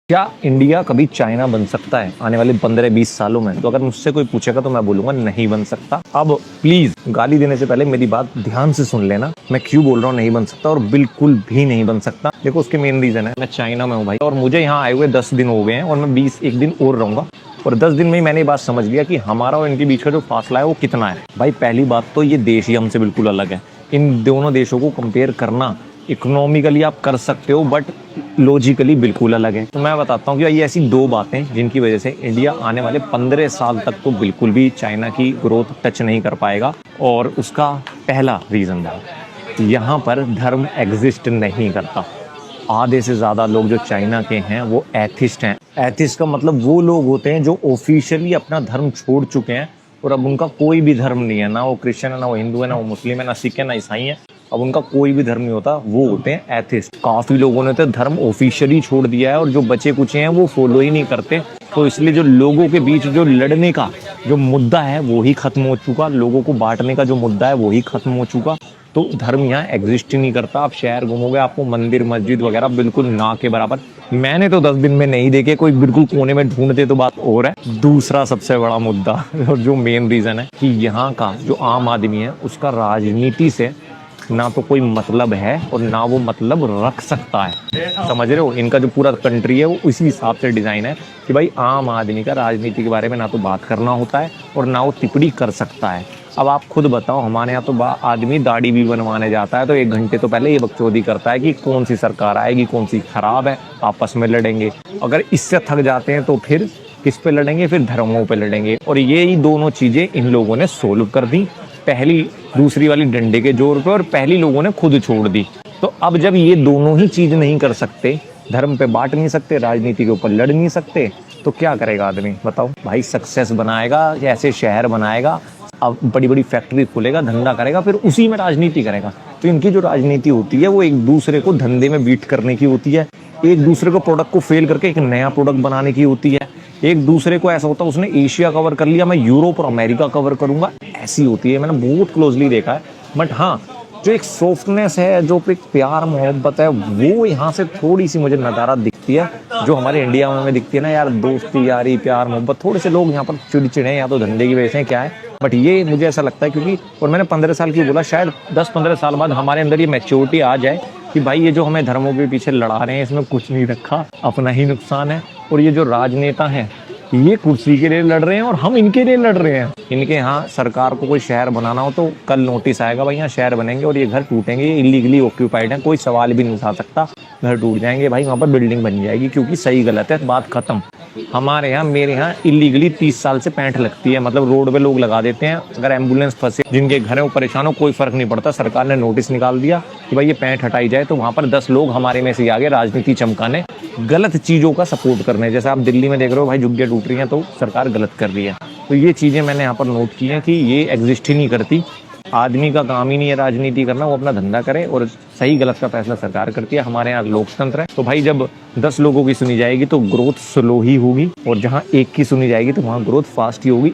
क्या इंडिया कभी चाइना बन सकता है आने वाले 15-20 सालों में? तो अगर मुझसे कोई पूछेगा तो मैं बोलूंगा नहीं बन सकता। अब प्लीज गाली देने से पहले मेरी बात ध्यान से सुन लेना, मैं क्यों बोल रहा हूँ नहीं बन सकता और बिल्कुल भी नहीं बन सकता। देखो उसके मेन रीजन है, मैं चाइना में हूँ भाई, और मुझे यहाँ आए हुए 10 दिन हो गए हैं और मैं 21 दिन और रहूंगा। और 10 दिन में ही मैंने ये बात समझ लिया कि हमारा और इनके बीच का जो फासला है वो कितना है। भाई पहली बात तो ये देश ही हमसे बिल्कुल अलग है। इन दोनों देशों को कंपेयर करना इकोनॉमिकली आप कर सकते हो बट लॉजिकली बिल्कुल अलग है। तो मैं बताता हूँ कि ये ऐसी दो बातें जिनकी वजह से इंडिया आने वाले 15 साल तक तो बिल्कुल भी चाइना की ग्रोथ टच नहीं कर पाएगा। और उसका पहला रीज़न था, यहाँ पर धर्म एग्जिस्ट नहीं करता। आधे से ज़्यादा लोग जो चाइना के हैं वो एथिस्ट हैं। एथिस्ट का मतलब वो लोग होते हैं जो ऑफिशियली अपना धर्म छोड़ चुके हैं और अब उनका कोई भी धर्म नहीं है, ना वो क्रिश्चियन है, ना वो हिंदू है, ना वो मुस्लिम है, ना सिख है, ना ईसाई है। अब उनका कोई भी धर्म नहीं होता, वो होते हैं एथिस्ट। काफ़ी लोगों ने तो धर्म ऑफिशियली छोड़ दिया है और जो बचे कुचे हैं वो फॉलो ही नहीं करते। तो इसलिए जो लोगों के बीच जो लड़ने का जो मुद्दा है वो ही खत्म हो चुका, लोगों को बांटने का जो मुद्दा है वो ही खत्म हो चुका। तो धर्म यहाँ एग्जिस्ट ही नहीं करता। आप शहर घूमोगे आपको मंदिर मस्जिद वगैरह बिल्कुल ना के बराबर। मैंने तो 10 दिन में नहीं देखे, कोई बिल्कुल कोने में ढूंढते तो बात और है। दूसरा सबसे बड़ा मुद्दा और जो मेन रीजन है कि यहाँ का जो आम आदमी है उसका राजनीति से ना तो कोई मतलब है और ना वो मतलब रख सकता है। समझ रहे हो, इनका जो पूरा कंट्री है वो इसी हिसाब से डिजाइन है कि भाई आम आदमी का राजनीति के बारे में ना तो बात करना होता है और ना वो टिप्पणी कर सकता है। अब आप खुद बताओ, हमारे यहाँ तो आदमी दाढ़ी भी बनवाने जाता है तो 1 घंटे तो पहले ये बकचोदी करता है कि कौन सी सरकार आएगी, कौन सी खराब है, आपस में लड़ेंगे। अगर इससे थक जाते हैं तो फिर किस पे लड़ेंगे? फिर धर्मों पे लड़ेंगे। और ये ही दोनों चीजें इन लोगों ने सोल्व कर दी, पहली दूसरी वाली डंडे के जोर पे, और पहली लोगों ने खुद छोड़ दी। तो अब जब ये दोनों ही चीज नहीं कर सकते, धर्म पे बांट नहीं सकते, राजनीति के ऊपर लड़ नहीं सकते, तो क्या करेगा आदमी बताओ? भाई सक्सेस बनाएगा, ऐसे शहर बनाएगा, अब बड़ी बड़ी फैक्ट्री खोलेगा, धंधा करेगा, फिर उसी में राजनीति करेगा। तो इनकी जो राजनीति होती है वो एक दूसरे को धंधे में बीट करने की होती है, एक दूसरे को प्रोडक्ट को फेल करके एक नया प्रोडक्ट बनाने की होती है। एक दूसरे को ऐसा होता है उसने एशिया कवर कर लिया, मैं यूरोप और अमेरिका कवर करूंगा, ऐसी होती है। मैंने बहुत क्लोजली देखा है। बट हाँ, जो एक सॉफ्टनेस है, जो एक प्यार मोहब्बत है, वो यहाँ से थोड़ी सी मुझे नज़ारा दिखती है, जो हमारे इंडिया में दिखती है ना यार, दोस्ती यारी प्यार मोहब्बत। थोड़े से लोग यहाँ पर चिड़चिड़े हैं, या तो धंधे की वजह से क्या है, बट ये मुझे ऐसा लगता है क्योंकि, और मैंने 15 साल की बोला, शायद 10-15 साल बाद हमारे अंदर ये मैच्योरिटी आ जाए कि भाई ये जो हमें धर्मों के पीछे लड़ा रहे हैं इसमें कुछ नहीं रखा, अपना ही नुकसान है। और ये जो राजनेता हैं ये कुर्सी के लिए लड़ रहे हैं और हम इनके लिए लड़ रहे हैं। इनके यहाँ सरकार को कोई शहर बनाना हो तो कल नोटिस आएगा, भाई यहाँ शहर बनेंगे और ये घर टूटेंगे, ये इलीगली ऑक्यूपाइड है, कोई सवाल भी नहीं उठा सकता, घर टूट जाएंगे, भाई वहाँ पर बिल्डिंग बन जाएगी क्योंकि सही गलत है, बात खत्म। हमारे यहाँ, मेरे यहाँ इलीगली 30 साल से पैंठ लगती है, मतलब रोड पे लोग लगा देते हैं। अगर एम्बुलेंस फंसे, जिनके घर है वो परेशान हो, कोई फर्क नहीं पड़ता। सरकार ने नोटिस निकाल दिया कि भाई ये पैंठ हटाई जाए, तो वहाँ पर 10 लोग हमारे में से आ गए राजनीति चमकाने, गलत चीज़ों का सपोर्ट करने। जैसे आप दिल्ली में देख रहे हो भाई झुग्गियाँ टूट रही हैं तो सरकार गलत कर रही है। तो ये चीज़ें मैंने यहाँ पर नोट की हैं कि ये एग्जिस्ट ही नहीं करती। आदमी का काम ही नहीं है राजनीति करना, वो अपना धंधा करे और सही गलत का फैसला सरकार करती है। हमारे यहाँ लोकतंत्र है, तो भाई जब 10 लोगों की सुनी जाएगी तो ग्रोथ स्लो ही होगी, और जहाँ एक की सुनी जाएगी तो वहाँ ग्रोथ फास्ट ही होगी।